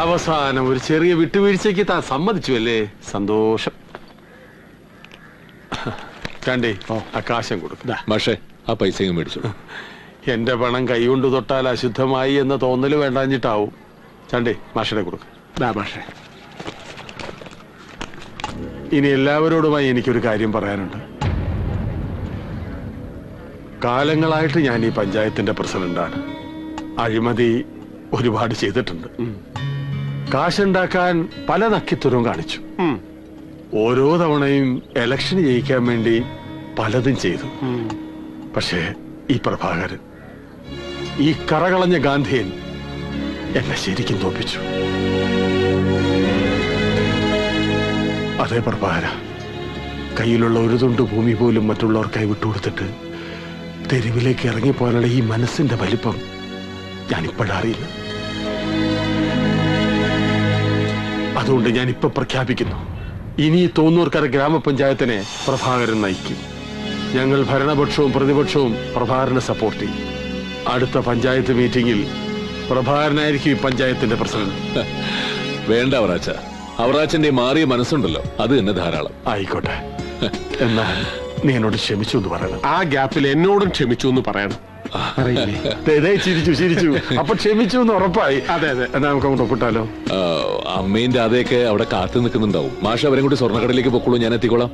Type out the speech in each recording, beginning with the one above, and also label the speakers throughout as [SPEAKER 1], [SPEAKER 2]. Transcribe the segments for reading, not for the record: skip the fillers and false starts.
[SPEAKER 1] അവസാനം ഒരു ചെറിയ വിട്ടുവീഴ്ചയ്ക്ക് താൻ സമ്മതിച്ചു അല്ലേ? സന്തോഷം. കണ്ടേ ആകാശം കൊടുക്കുക.
[SPEAKER 2] മാഷേ ആ പൈസയും മേടിച്ചു.
[SPEAKER 1] എന്റെ പണം കൈകൊണ്ട് തൊട്ടാൽ അശുദ്ധമായി എന്ന തോന്നല് വേണ്ടാഞ്ഞിട്ടാവും. ചണ്ടേ മാഷയുടെ കൊടുക്കുക. മാഷേ, ഇനി എല്ലാവരോടുമായി എനിക്കൊരു കാര്യം പറയാനുണ്ട്. കാലങ്ങളായിട്ട് ഞാൻ ഈ പഞ്ചായത്തിന്റെ പ്രസിഡന്റാണ്. അഴിമതി ഒരുപാട് ചെയ്തിട്ടുണ്ട്. കാശുണ്ടാക്കാൻ പല നക്കിത്തുരവും കാണിച്ചു. ഓരോ തവണയും ഇലക്ഷൻ ജയിക്കാൻ വേണ്ടി പലതും ചെയ്തു. പക്ഷേ ഈ പ്രഭാകരൻ, ഈ കറകളഞ്ഞ ഗാന്ധിയൻ എന്നെ ശരിക്കും തോപ്പിച്ചു. അതേ പ്രഭാകര, കയ്യിലുള്ള ഒരു തുണ്ട് ഭൂമി പോലും മറ്റുള്ളവർക്കായി വിട്ടുകൊടുത്തിട്ട് തെരുവിലേക്ക് ഇറങ്ങിപ്പോകാനുള്ള ഈ മനസ്സിന്റെ വലിപ്പം ഞാനിപ്പോഴറിയില്ല. അതുകൊണ്ട് ഞാനിപ്പോ പ്രഖ്യാപിക്കുന്നു, ഇനി തോന്നൂർക്കര ഗ്രാമപഞ്ചായത്തിനെ പ്രഭാകരൻ നയിക്കും. ഞങ്ങൾ ഭരണപക്ഷവും പ്രതിപക്ഷവും പ്രഭാകരനെ സപ്പോർട്ട് ചെയ്യും. അടുത്ത പഞ്ചായത്ത് മീറ്റിംഗിൽ പ്രഭാകരനായിരിക്കും ഈ പഞ്ചായത്തിന്റെ പ്രസിഡന്റ്.
[SPEAKER 2] വേണ്ട അവറാച്ച, അവറാച്ചന്റെ മാറിയ മനസ്സുണ്ടല്ലോ, അത് തന്നെ ധാരാളം.
[SPEAKER 1] ആയിക്കോട്ടെ, എന്നാൽ നീ എന്നോട് ക്ഷമിച്ചു എന്ന് പറയണം.
[SPEAKER 3] ആ ഗ്യാപ്പിൽ എന്നോടും ക്ഷമിച്ചു എന്ന് പറയണം.
[SPEAKER 1] ചിരിച്ചു. അപ്പൊ ക്ഷമിച്ചു എന്ന് ഉറപ്പായി. അതെ അതെ, എന്നാ നമുക്ക് അങ്ങോട്ട് ഒപ്പിട്ടാലോ?
[SPEAKER 2] അമ്മയും രാധയൊക്കെ അവിടെ കാത്തു നിൽക്കുന്നുണ്ടാവും. മാഷ അവരെ കൂടി സ്വർണ്ണക്കടയിലേക്ക് പൊക്കോളൂ, ഞാൻ എത്തിക്കോളാം.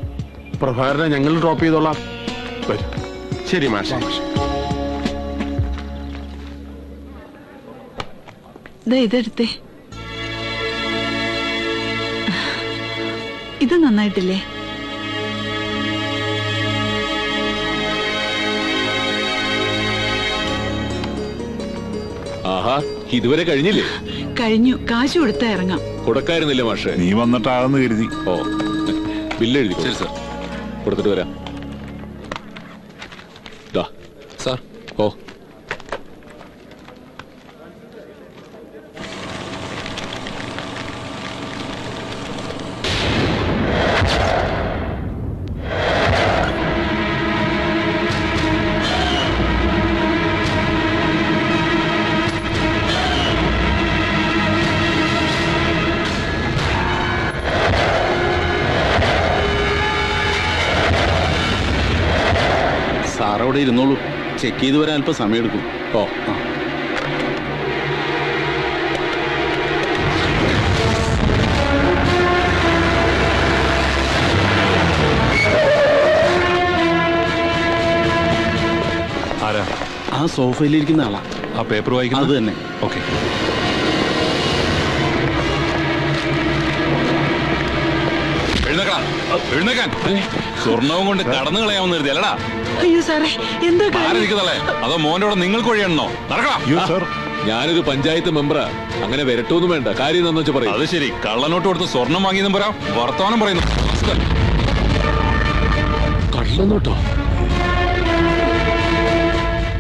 [SPEAKER 1] പ്രഭാകരനെ ഞങ്ങൾ ഡ്രോപ്പ് ചെയ്തോളാം. വരും.
[SPEAKER 3] ശരി മാഷ.
[SPEAKER 4] ഇതെടുത്തേ. ഇത് നന്നായിട്ടില്ലേ?
[SPEAKER 2] ആഹാ, ഇതുവരെ കഴിഞ്ഞില്ലേ?
[SPEAKER 4] കഴിഞ്ഞു. കാശ് കൊടുത്താ ഇറങ്ങാം.
[SPEAKER 2] കൊടുക്കായിരുന്നില്ല മാഷേ?
[SPEAKER 5] നീ വന്നിട്ടാണെന്ന് കരുതി.
[SPEAKER 2] ഓ, ബില്ല് എഴുതി. ശരി സാർ, കൊടുത്തിട്ട് വരാം. സാർ. ഓ,
[SPEAKER 6] സാറവിടെ ഇരുന്നോളൂ, ചെക്ക് ചെയ്ത് വരാൻ അല്പം സമയമെടുക്കും.
[SPEAKER 2] ഓ,
[SPEAKER 6] ആരാ? ആ സോഫയിലിരിക്കുന്ന ആളാ.
[SPEAKER 5] ആ പേപ്പർ വായിക്കുന്നത്?
[SPEAKER 6] അത് തന്നെ.
[SPEAKER 5] ഓക്കെ. എഴുന്നേക്കാൻ. സ്വർണവും കൊണ്ട് കടന്നു കളയാമെന്ന് കരുതി അല്ലടാ?
[SPEAKER 4] അയ്യോ സാറേ, എന്താ
[SPEAKER 5] ആരിക്കുന്നല്ലേ? അതോ മോന്റെ കൂടെ നിങ്ങൾക്ക് വഴിയാണോ? നടക്കണം.
[SPEAKER 2] ഞാനൊരു പഞ്ചായത്ത് മെമ്പറാ, അങ്ങനെ വരട്ടൊന്നും വേണ്ട. കാര്യം എന്താന്ന് വെച്ചാൽ പറയും.
[SPEAKER 5] അത് ശരി, കള്ളനോട്ട് കൊടുത്ത് സ്വർണം വാങ്ങിയതും പോരാ, വർത്തമാനം പറയുന്നു.
[SPEAKER 2] കള്ളനോട്ടോ?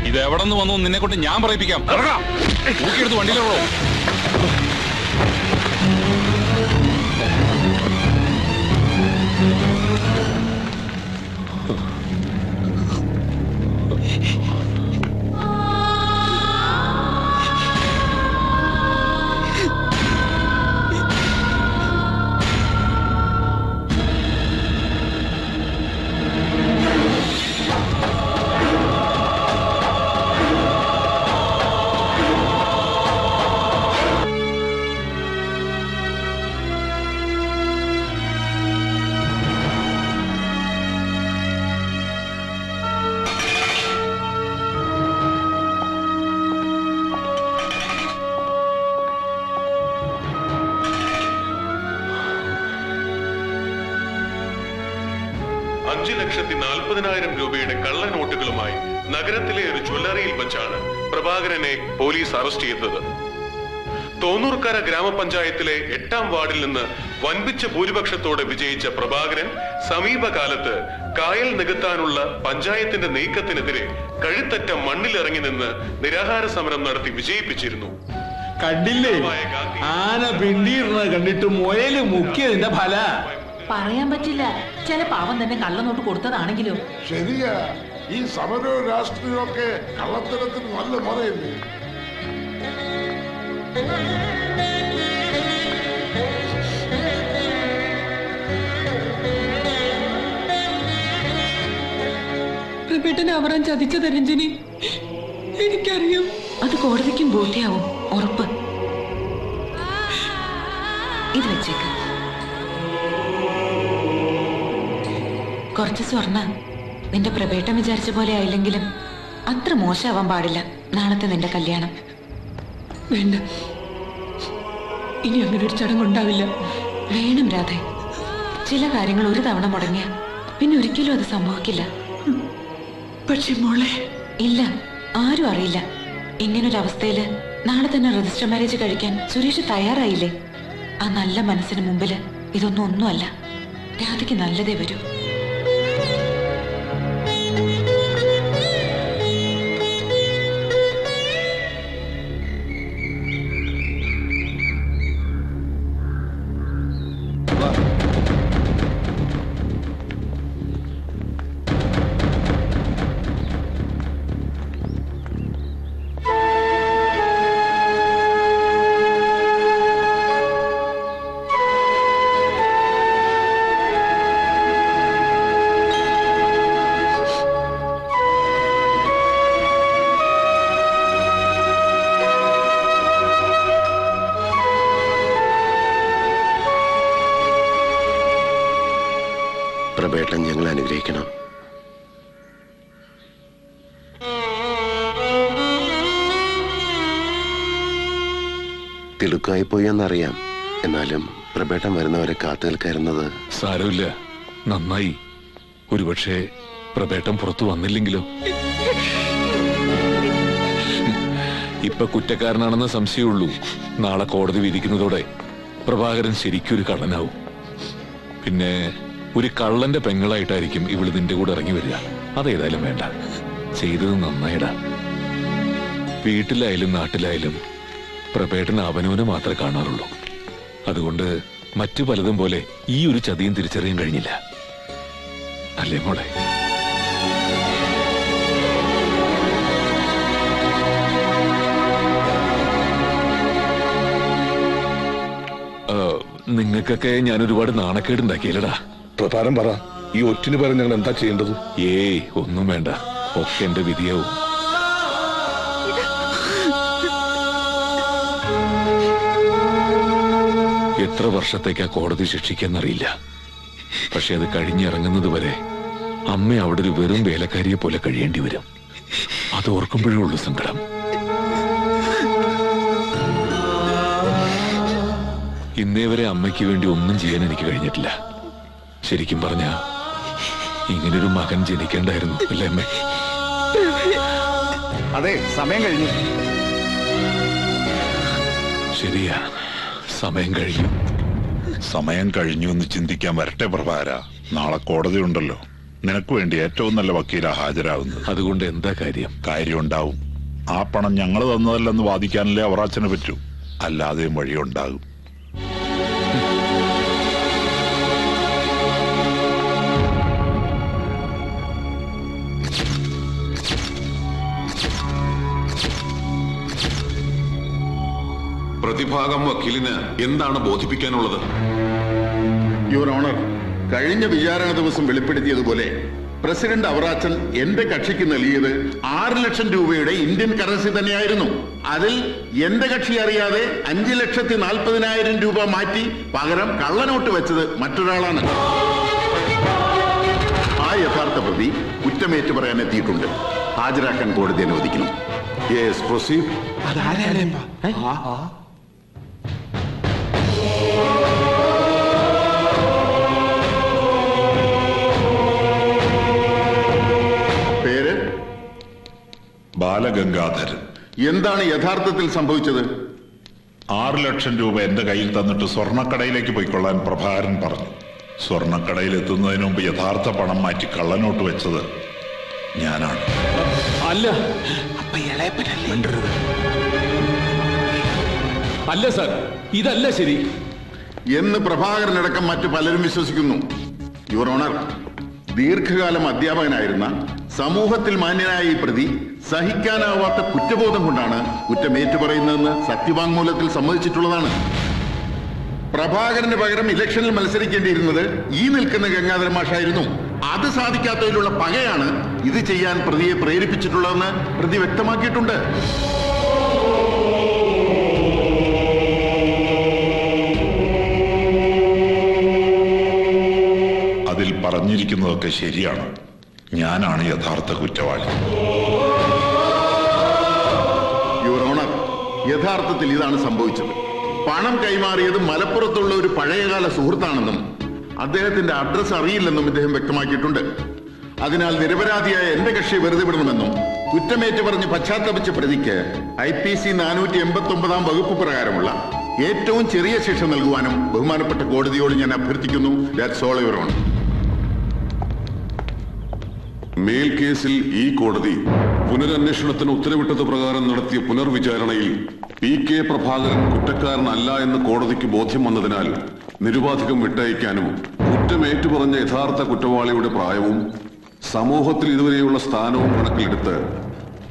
[SPEAKER 5] ഇത് എവിടെ നിന്ന് വന്നു നിന്നെ കൊണ്ട് ഞാൻ പറയിപ്പിക്കാം. തൂക്കിയെടുത്ത് വണ്ടിയിലോടോ.
[SPEAKER 1] രൂപയുടെ കള്ളനോട്ടുകളുമായി നഗരത്തിലെ ഒരു ജ്വല്ലറിയിൽ വെച്ചാണ് പ്രഭാകരനെ പോലീസ് അറസ്റ്റ് ചെയ്തത്. തോന്നൂർക്കര ഗ്രാമപഞ്ചായത്തിലെ 8ാം വാർഡിൽ നിന്ന് വൻപിച്ച ഭൂരിപക്ഷത്തോടെ വിജയിച്ച പ്രഭാകരൻ സമീപകാലത്ത് കായൽ നികത്താനുള്ള പഞ്ചായത്തിന്റെ നീക്കത്തിനെതിരെ കഴുത്തറ്റ മണ്ണിലിറങ്ങി നിന്ന് നിരാഹാര സമരം നടത്തി വിജയിപ്പിച്ചിരുന്നു.
[SPEAKER 7] കണ്ടില്ലേ, ആന പിണ്ടിയിരുന്നത് കണ്ടിട്ട് മുയല് മുക്കിയതിന്റെ ഫല.
[SPEAKER 8] പറയാൻ പറ്റില്ല, ചില പാവം തന്നെ കള്ളനോട്ട് കൊടുത്തതാണെങ്കിലോ.
[SPEAKER 9] ശരിയാ, ഈ സമരവും രാഷ്ട്രീയമൊക്കെ കള്ളത്തരത്തിന് നല്ല മുറയില്ലേ.
[SPEAKER 4] പ്രഭേട്ടനെ അവറാൻ ചതിച്ചത് രഞ്ജനി. എനിക്കറിയാം.
[SPEAKER 8] അത് കോടതിക്കും ബോധ്യാവും, ഉറപ്പ്. ഇത് വെച്ചേക്ക്. കുറച്ച് സ്വർണ്ണ നിന്റെ പ്രഭേട്ടം വിചാരിച്ച പോലെ ആയില്ലെങ്കിലും അത്ര മോശമാവാൻ പാടില്ല നാളത്തെ നിന്റെ കല്യാണം.
[SPEAKER 4] വേണ്ട, ഇനി അങ്ങനെ ഒരു ചടങ്ങുണ്ടാവില്ല.
[SPEAKER 8] വേണം രാധേ. ചില കാര്യങ്ങൾ ഒരു തവണ മുടങ്ങിയ പിന്നെ ഒരിക്കലും അത് സംഭവിക്കില്ല.
[SPEAKER 4] പക്ഷെ മോളെ,
[SPEAKER 8] ഇല്ല, ആരും അറിയില്ല. ഇങ്ങനൊരവസ്ഥയില് നാളെ തന്നെ രജിസ്റ്റർ മാരേജ് കഴിക്കാൻ സുരേഷ് തയ്യാറായില്ലേ? ആ നല്ല മനസ്സിന് മുമ്പില് ഇതൊന്നും ഒന്നുമല്ല. രാധയ്ക്ക് നല്ലതേ വരൂ.
[SPEAKER 10] പ്രഭേട്ടൻ ഞങ്ങൾ അനുഗ്രഹിക്കണം. തിടുക്കായി പോയി എന്നറിയാം. എന്നാലും പ്രഭേട്ടൻ വരുന്നവരെ കാത്തു നിൽക്കാറുന്നത്
[SPEAKER 2] സാരമില്ല, നന്നായി. ഒരുപക്ഷെ പ്രഭേട്ടൻ പുറത്തു വന്നില്ലെങ്കിലോ? ഇപ്പൊ കുറ്റക്കാരനാണെന്ന് സംശയമുള്ളൂ. നാളെ കോടതി വിധിക്കുന്നതോടെ പ്രഭാകരൻ ശരിക്കൊരു കള്ളനാവും. പിന്നെ ഒരു കള്ളന്റെ പെങ്ങളായിട്ടായിരിക്കും ഇവള് നിന്റെ കൂടെ ഇറങ്ങി വരിക. അതേതായാലും വേണ്ട, ചെയ്തത് നന്നായിടാ. വീട്ടിലായാലും നാട്ടിലായാലും പ്രഭേട്ടൻ അവനവനെ മാത്രമേ കാണാറുള്ളൂ. അതുകൊണ്ട് മറ്റു പലതും പോലെ ഈ ഒരു ചതിയും തിരിച്ചറിയാൻ കഴിഞ്ഞില്ല, അല്ലേ മോളെ? നിങ്ങൾക്കൊക്കെ ഞാൻ ഒരുപാട് നാണക്കേടുണ്ടാക്കിയില്ലടാ.
[SPEAKER 9] പ്രധാനം പറ, ഈ ഒറ്റിന് പകരം ഞങ്ങൾ എന്താ ചെയ്യേണ്ടത്?
[SPEAKER 2] ഏയ് ഒന്നും വേണ്ട, ഒക്കെ എന്റെ വിധിയാവും. എത്ര വർഷത്തേക്കാ കോടതി ശിക്ഷിക്കാന്നറിയില്ല. പക്ഷെ അത് കഴിഞ്ഞിറങ്ങുന്നത് വരെ അമ്മ അവിടെ ഒരു വെറും വേലക്കാരിയെ പോലെ കഴിയേണ്ടി വരും. അത് ഓർക്കുമ്പോഴേ ഉള്ളൂ സങ്കടം. ഇന്നേ വരെ അമ്മയ്ക്ക് വേണ്ടി ഒന്നും ചെയ്യാൻ എനിക്ക് കഴിഞ്ഞിട്ടില്ല. ശരിക്കും പറഞ്ഞ ഇങ്ങനൊരു മകൻ ജനിക്കേണ്ടായിരുന്നു, അല്ലേ അമ്മേ?
[SPEAKER 6] അതെ, സമയം കഴിഞ്ഞു.
[SPEAKER 2] ശരിയാ, സമയം കഴിഞ്ഞു.
[SPEAKER 5] സമയം കഴിഞ്ഞു എന്ന് ചിന്തിക്കാൻ വരട്ടെ പ്രഭാകര. നാളെ കോടതി ഉണ്ടല്ലോ. നിനക്ക് വേണ്ടി ഏറ്റവും നല്ല വക്കീലാ ഹാജരാകുന്നത്.
[SPEAKER 2] അതുകൊണ്ട് എന്താ കാര്യം?
[SPEAKER 5] കാര്യം ഉണ്ടാവും. ആ പണം ഞങ്ങൾ തന്നതല്ലെന്ന് വാദിക്കാനല്ലേ അവറാച്ചന് പറ്റൂ. അല്ലാതെയും വഴിയുണ്ടാകും.
[SPEAKER 1] പ്രതിഭാഗം വക്കീലിന് എന്താണ് ബോധിപ്പിക്കാനുള്ളത്?
[SPEAKER 11] യുവർ ഓണർ, കഴിഞ്ഞ വിചാരണ ദിവസം വെളിപ്പെടുത്തിയതുപോലെ പ്രസിഡന്റ് അവറാച്ചൻ എന്റെ കക്ഷിക്ക് നൽകിയത് 6 ലക്ഷം രൂപയുടെ ഇന്ത്യൻ കറൻസി തന്നെയായിരുന്നു. അതിൽ എന്റെ കക്ഷി അറിയാതെ 5,40,000 രൂപ മാറ്റി പകരം കള്ളനോട്ട് വെച്ചത് മറ്റൊരാളാണ്. ആ യഥാർത്ഥ പ്രതി കുറ്റമേറ്റു പറയാൻ എത്തിയിട്ടുണ്ട്. ഹാജരാക്കാൻ കോടതി അനുവദിക്കണം. Yes, proceed. പേര്
[SPEAKER 5] ബാലഗംഗാധരൻ.
[SPEAKER 11] എന്താണ് യഥാർത്ഥത്തിൽ സംഭവിച്ചത്?
[SPEAKER 5] 6 ലക്ഷം രൂപ എന്റെ കയ്യിൽ തന്നിട്ട് സ്വർണ്ണക്കടയിലേക്ക് പോയിക്കൊള്ളാൻ പ്രഭാകരൻ പറഞ്ഞു. സ്വർണ്ണക്കടയിൽ എത്തുന്നതിന് മുമ്പ് യഥാർത്ഥ പണം മാറ്റി കള്ളനോട്ട് വെച്ചത് ഞാനാണ്.
[SPEAKER 2] അല്ല, അല്ല സാർ, ഇതല്ല ശരി
[SPEAKER 11] എന്ന് പ്രഭാകരനടക്കം മറ്റു പലരും വിശ്വസിക്കുന്നു. യുവർ ഓണർ, ദീർഘകാലം അധ്യാപകനായിരുന്ന സമൂഹത്തിൽ മാന്യനായ ഈ പ്രതി സഹിക്കാനാവാത്ത കുറ്റബോധം കൊണ്ടാണ് കുറ്റമേറ്റു പറയുന്നതെന്ന് സത്യവാങ്മൂലത്തിൽ സമ്മതിച്ചിട്ടുള്ളതാണ്. പ്രഭാകരന് പകരം ഇലക്ഷനിൽ മത്സരിക്കേണ്ടിയിരുന്നത് ഈ നിൽക്കുന്ന ഗംഗാധര മാഷായിരുന്നു. അത് സാധിക്കാത്തതിലുള്ള പകയാണ് ഇത് ചെയ്യാൻ പ്രതിയെ പ്രേരിപ്പിച്ചിട്ടുള്ളതെന്ന് പ്രതി വ്യക്തമാക്കിയിട്ടുണ്ട്.
[SPEAKER 5] അതിൽ പറഞ്ഞിരിക്കുന്നതൊക്കെ ശരിയാണ്. ഞാനാണ് യഥാർത്ഥ കുറ്റവാളി.
[SPEAKER 11] യുവർ ഓണർ, യഥാർത്ഥത്തിൽ ഇതാണ് സംഭവിച്ചത്. പണം കൈമാറിയത് മലപ്പുറത്തുള്ള ഒരു പഴയകാല സുഹൃത്താണെന്നും അദ്ദേഹത്തിന്റെ അഡ്രസ് അറിയില്ലെന്നും ഇദ്ദേഹം വ്യക്തമാക്കിയിട്ടുണ്ട്. അതിനാൽ നിരപരാധിയായ എന്റെ കക്ഷിയെ വെറുതെ വിടണമെന്നും കുറ്റമേറ്റ് പറഞ്ഞ് പശ്ചാത്തപിച്ച പ്രതിക്ക് IPC 489 വകുപ്പ് പ്രകാരമുള്ള ഏറ്റവും ചെറിയ ശിക്ഷ നൽകുവാനും ബഹുമാനപ്പെട്ട കോടതിയോട് ഞാൻ അഭ്യർത്ഥിക്കുന്നു. That's all your honour.
[SPEAKER 12] മേൽ കേസിൽ ഈ കോടതി പുനരന്വേഷണത്തിന് ഉത്തരവിട്ടത് പ്രകാരം നടത്തിയ പുനർവിചാരണയിൽ PK പ്രഭാകരൻ കുറ്റക്കാരനല്ല എന്ന് കോടതിക്ക് ബോധ്യം വന്നതിനാൽ നിരുപാധികം വിട്ടയക്കാനും കുറ്റമേറ്റുപറഞ്ഞ യഥാർത്ഥ കുറ്റവാളിയുടെ പ്രായവും സമൂഹത്തിൽ ഇതുവരെയുള്ള സ്ഥാനവും കണക്കിലെടുത്ത്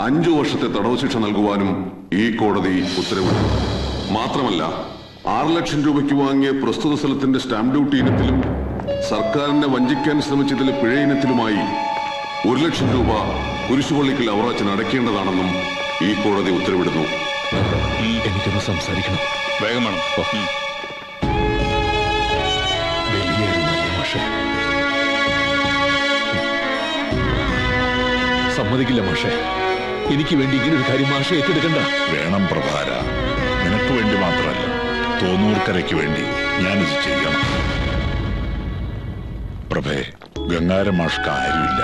[SPEAKER 12] 5 വർഷത്തെ തടവ് ശിക്ഷ നൽകുവാനും ഈ കോടതി ഉത്തരവിട്ടു. മാത്രമല്ല 6 ലക്ഷം രൂപയ്ക്ക് വാങ്ങിയ പ്രസ്തുത സ്ഥലത്തിന്റെ സ്റ്റാമ്പ് ഡ്യൂട്ടി ഇനത്തിലും സർക്കാരിനെ വഞ്ചിക്കാൻ ശ്രമിച്ചതിലെ പിഴ ഇനത്തിലുമായി 1 ലക്ഷം രൂപ കുരിശുപള്ളിക്കൽ അവറാച്ചൻ അടയ്ക്കേണ്ടതാണെന്നും ഈ കോടതി ഉത്തരവിടുന്നു.
[SPEAKER 2] എനിക്കൊന്ന് സംസാരിക്കണം.
[SPEAKER 6] വേഗം വേണം.
[SPEAKER 2] സമ്മതിക്കില്ല മാഷെ. എനിക്ക് വേണ്ടി ഇങ്ങനെ ഒരു കാര്യം മാഷെ ഏറ്റെടുക്കണ്ട.
[SPEAKER 5] വേണം പ്രഭാര. നിനക്ക് വേണ്ടി മാത്രമല്ല, തോന്നൂർക്കരയ്ക്ക് വേണ്ടി ഞാനിത് ചെയ്യണം. പ്രഭേ, ഗംഗാരമാഷ്ക്ക് ആരുമില്ല.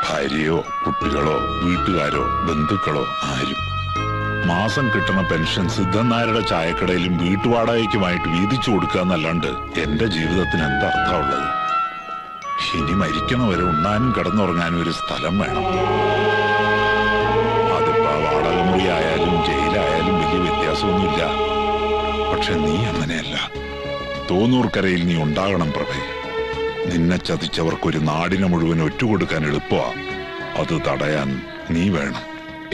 [SPEAKER 5] ഭാര്യയോ കുട്ടികളോ വീട്ടുകാരോ ബന്ധുക്കളോ ആരും. മാസം കിട്ടുന്ന പെൻഷൻ സിദ്ധനായരുടെ ചായക്കടയിലും വീട്ടുവാടകയ്ക്കുമായിട്ട് വീതിച്ചു കൊടുക്കുക എന്നല്ലാണ്ട് എന്റെ ജീവിതത്തിന് എന്തർത്ഥമുള്ളത്? ഇനി മരിക്കണവരെ ഉണ്ണാനും കിടന്നുറങ്ങാനും ഒരു സ്ഥലം വേണം. അതിപ്പോ വാടകമുറി ആയാലും ജയിലായാലും വലിയ വ്യത്യാസമൊന്നുമില്ല. പക്ഷെ നീ അങ്ങനെയല്ല. തോന്നൂർക്കരയിൽ നീ ഉണ്ടാകണം പ്രഭേ. നിന്നെ ചതിച്ചവർക്കൊരു നാടിനെ മുഴുവൻ ഒറ്റുകൊടുക്കാൻ എളുപ്പമാ. അത് തടയാൻ നീ വേണം.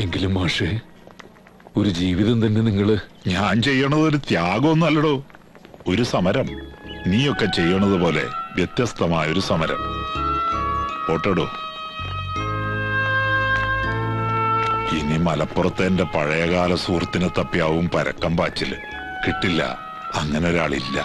[SPEAKER 2] എങ്കിലും മാഷെ, ഒരു ജീവിതം തന്നെ നിങ്ങള്...
[SPEAKER 5] ഞാൻ ചെയ്യണത് ഒരു ത്യാഗമൊന്നല്ലടോ, ഒരു സമരം. നീയൊക്കെ ചെയ്യണത് പോലെ വ്യത്യസ്തമായൊരു സമരം. പോട്ടടോ. ഇനി മലപ്പുറത്തെ എന്റെ പഴയകാല സുഹൃത്തിനെ തപ്പിയാവും പരക്കം പാച്ചില്. കിട്ടില്ല, അങ്ങനെ ഒരാളില്ല.